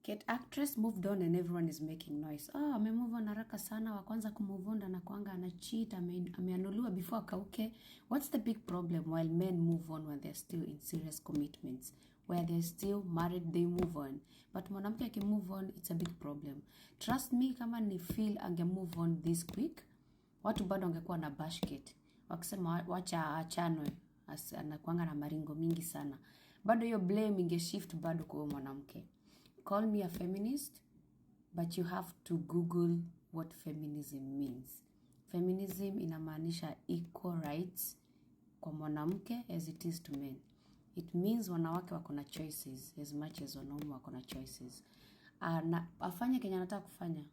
Kate actress moved on and everyone is making noise. Oh, amemove on haraka sana, wa kwanza kumove on anakuanga anacheat, ameanuliwa before akauke. What's the big problem while men move on when they're still in serious commitments? Where they're still married, they move on. But mwanamke akimove on, it's a big problem. Trust me, kama ni feel ange move on this quick, watu bado wangekuwa na bash Kate. Wakisema wacha achanwe, anakuanga na maringo mingi sana. Bado hiyo blame inge shift bado kwa mwanamke. Call me a feminist, but you have to Google what feminism means. Feminism inamaanisha equal rights kwa mwanamke as it is to men. It means wanawake wako na choices as much as wanaume wako na choices. Na afanye kenye anataka kufanya.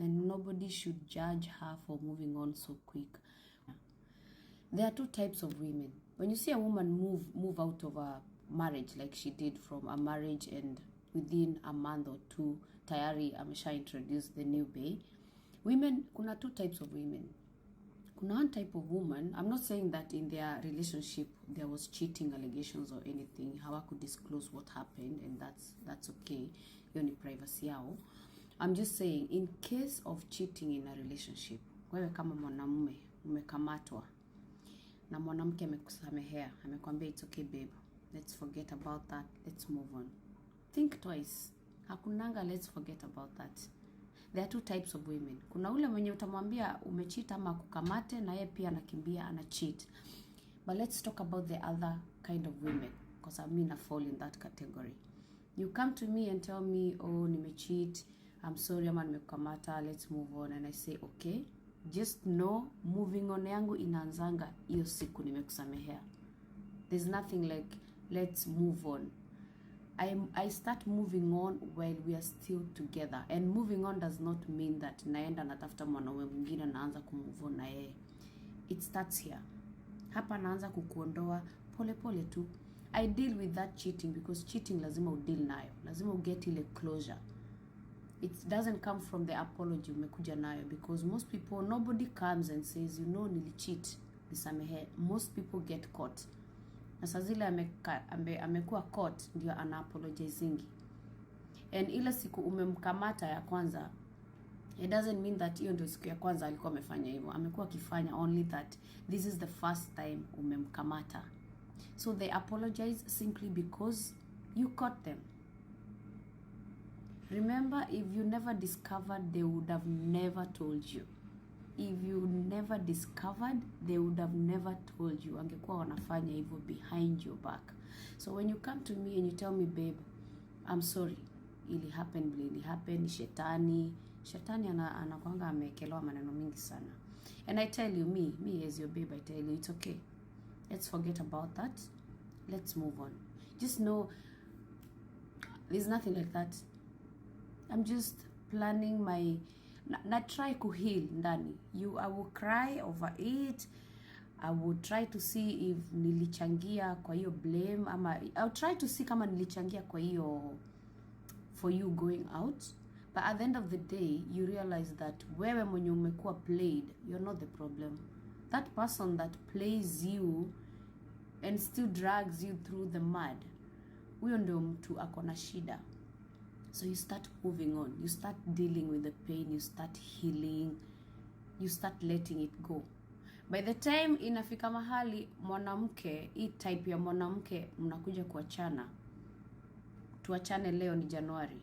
And nobody should judge her for moving on so quick. There are two types of women. When you see a woman move out of a marriage like she did from a marriage and within a month or two tayari amesha introduce the new bae. Women, kuna two types of women. Kuna one type of woman, I'm not saying that in their relationship there was cheating allegations or anything, hawaku disclose what happened, and that's okay. Hiyo ni privacy yao. I'm just saying in case of cheating in a relationship, wewe kama mwanamume umekamatwa na mwanamke amekusamehea, amekwambia it's okay babe, let's forget about that, let's move on. Think twice. Hakunanga let's forget about that. There are two types of women. Kuna ule mwenye utamwambia umecheat ama kukamate na yeye pia anakimbia ana cheat. But let's talk about the other kind of women, because I mean I fall in that category. You come to me and tell me, oh nimecheat, I'm sorry ama nimekukamata, let's move on, and I say okay. Just know moving on yangu inaanzanga hiyo siku nimekusamehea. There's nothing like let's move on. I start moving on while we are still together. And moving on does not mean that naenda natafuta mwanaume mwingine naanza kumove on na yeye. It starts here. Hapa naanza kukuondoa pole pole tu. I deal with that cheating because cheating lazima udeal nayo. Lazima uget ile closure. It doesn't come from the apology umekuja nayo, because most people, nobody comes and says, you know nilicheat, nisamehe. Most people get caught. Na saa zile amekuwa caught ndio ana apologizingi. And ile siku umemkamata ya kwanza, it doesn't mean that hiyo ndio siku ya kwanza alikuwa amefanya hivyo. Amekuwa akifanya only that this is the first time umemkamata. So they apologize simply because you caught them. Remember, if you never discovered, they would have never told you. If you never discovered, they would have never told you. Angekuwa wanafanya hivyo behind your back. So when you come to me and you tell me, babe, I'm sorry, ili happen, shetani anakuanga amekelewa maneno mingi sana. And I tell you, me as your babe, I tell you, it's okay. Let's forget about that. Let's move on. Just know, there's nothing like that. I'm just planning my... Na try kuheal ndani. I will cry over it. I will try to see if nilichangia kwa hiyo blame, ama I'll try to see kama nilichangia kwa hiyo for you going out. But at the end of the day, you realize that wewe mwenye umekuwa played, you're not the problem. That person that plays you and still drags you through the mud, huyo ndio mtu akona shida. So you start moving on, you start dealing with the pain, you start healing, you start letting it go. By the time inafika mahali mwanamke, hii type ya mwanamke mnakuja kuachana, tuachane leo ni Januari.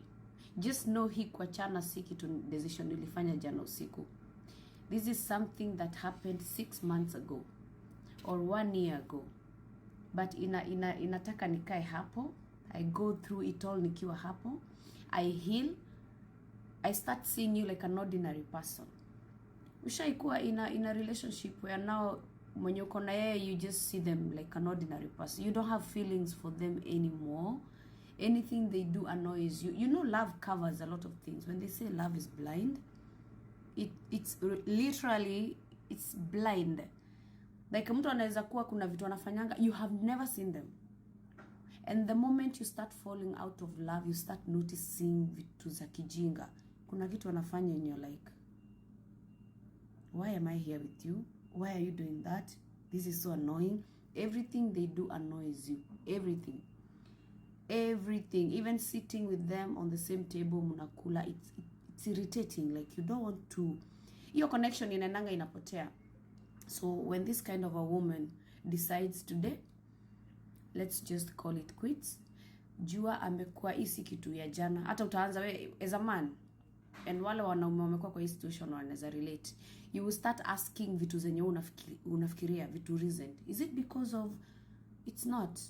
Just know hii kuachana si kitu decision ilifanya jana usiku. This is something that happened 6 months ago or 1 year ago. But inataka nikae hapo. I go through it all nikiwa hapo. I heal. I start seeing you like an ordinary person. Ushaikuwa in a relationship where now when you kona yeye, you just see them like an ordinary person. You don't have feelings for them anymore. Anything they do annoys you. You know love covers a lot of things. When they say love is blind, it's literally, it's blind. Like mtu anaweza kuwa kuna vitu anafanyanga, you have never seen them. And the moment you start falling out of love, you start noticing vitu za kijinga. Kuna kitu anafanya and you're like, why am I here with you? Why are you doing that? This is so annoying. Everything they do annoys you. Everything. everything, even sitting with them on the same table mnakula, it's irritating, like you don't want to, hiyo connection inaendanga inapotea. So when this kind of a woman decides today, let's just call it quits, jua amekuwa hisi kitu ya jana. Hata utaanza we as a man, and wale wanaume wamekuwa kwa hii situation wanaweza relate, you will start asking vitu zenye unafikiria vitu recent. Is it because of, it's not.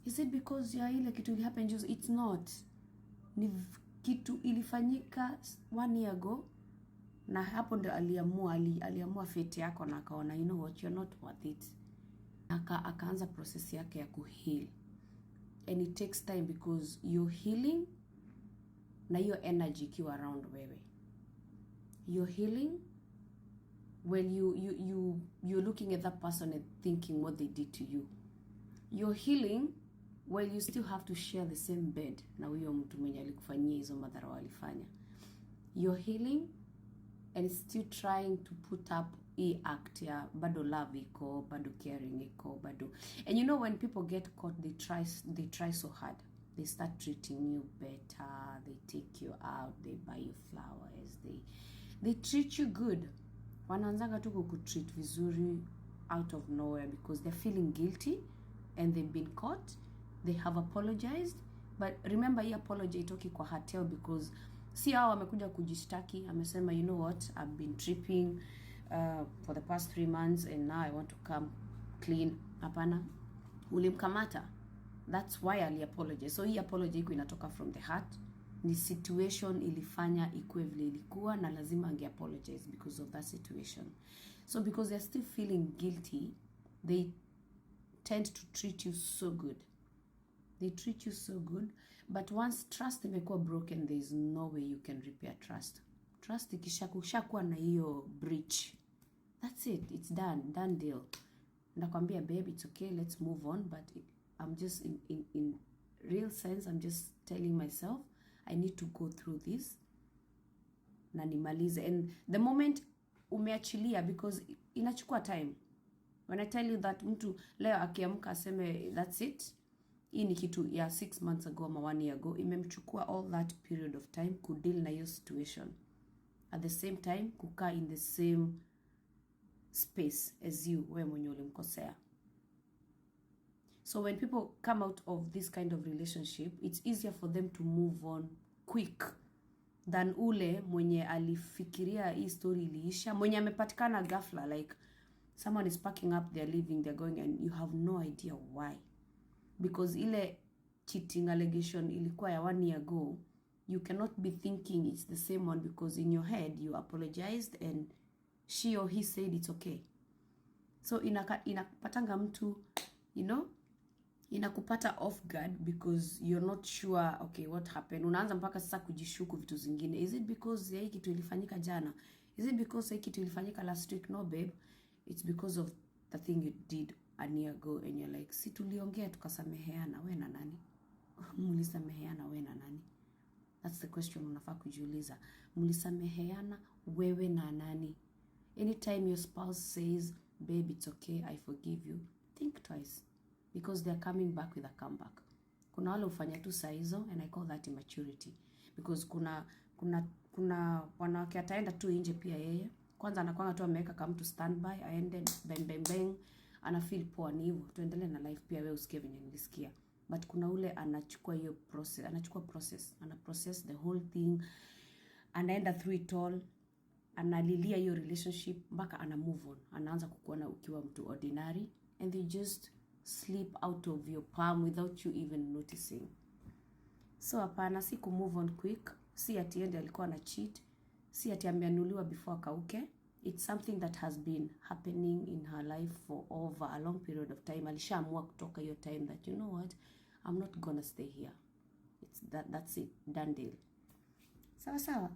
Is it because ya ile kitu ili happen just, it's not. Ni kitu ilifanyika 1 year ago, na hapo ndo aliamua fate yako, na akaona you know what, you're not worth it. Akaanza process yake ya kuheal, and it takes time because you're healing na hiyo energy ikiwa around wewe. You're healing when you're looking at that person and thinking what they did to you. You're healing while you still have to share the same bed na huyo mtu mwenye alikufanyia hizo madhara walifanya. You're healing and still trying to put up a act ya bado love iko, bado caring iko, bado. And you know when people get caught, they try so hard. They start treating you better, they take you out, they buy you flowers, they treat you good. Wanaanzanga tu kukutreat vizuri out of nowhere because they're feeling guilty and they've been caught. They have apologized, but remember hii apology itoki kwa hotel because si hao wamekuja kujishtaki, amesema you know what, I've been tripping for the past 3 months and now I want to come clean. Hapana, ulimkamata. That's why ali apologize. So hii apology iko inatoka from the heart. Ni situation ilifanya ikue vile ilikuwa, na lazima ange apologize because of that situation. So because they're still feeling guilty, they tend to treat you so good. They treat you so good, but once trust imekuwa broken, there is no way you can repair trust. Trust ikishakuwa na hiyo breach, that's it, it's done deal. Nakwambia babe, it's okay, let's move on, but I'm just in real sense, I'm just telling myself I need to go through this na nimalize. And the moment umeachilia, because inachukua time. When I tell you that mtu leo akiamka aseme that's it, hii ni kitu ya 6 months ago ama 1 year ago, imemchukua all that period of time kudeal na hiyo situation. At the same time kukaa in the same space as you, wewe mwenye ulimkosea. So when people come out of this kind of relationship, it's easier for them to move on quick than ule mwenye alifikiria hii story iliisha, mwenye amepatikana ghafla, like someone is packing up, they're leaving, they're going, and you have no idea why. Because ile cheating allegation ilikuwa ya 1 year ago, you cannot be thinking it's the same one because in your head you apologized and she or he said it's okay. So inakupatanga mtu, you know, inakupata off guard because you're not sure okay what happened. Unaanza mpaka sasa kujishuku vitu zingine. Is it because ya hii kitu ilifanyika jana? Is it because hii kitu ilifanyika last week? No babe, it's because of the thing you did a year ago, and you're like, si tuliongea tukasameheana, we na nani? Mulisameheana we na nani? That's the question unafaa kujiuliza. Mulisameheana wewe na nani? Anytime your spouse says, babe, it's okay, I forgive you, think twice, because they're coming back with a comeback. Kuna wale ufanya tu saa hizo, and I call that immaturity. Because kuna wanawake ataenda tu nje pia yeye. Kwanza anakuanga tu ameweka kama mtu standby, aende bang, ana feel poa, ni hivyo. Tuendelee na life pia, wewe usikie venye nilisikia. But kuna ule anachukua hiyo process, ana process the whole thing, anaenda through it all, analilia hiyo relationship mpaka ana move on. Anaanza kukuona ukiwa mtu ordinary, and they just slip out of your palm without you even noticing. So hapana, si ku move on quick, si ati ende alikuwa na cheat, si ati ameanuliwa before kauke. It's something that has been happening in her life for over a long period of time. Alishaamua kutoka hiyo time that, you know what, I'm not gonna stay here. That's it, done deal. Sawa sawa.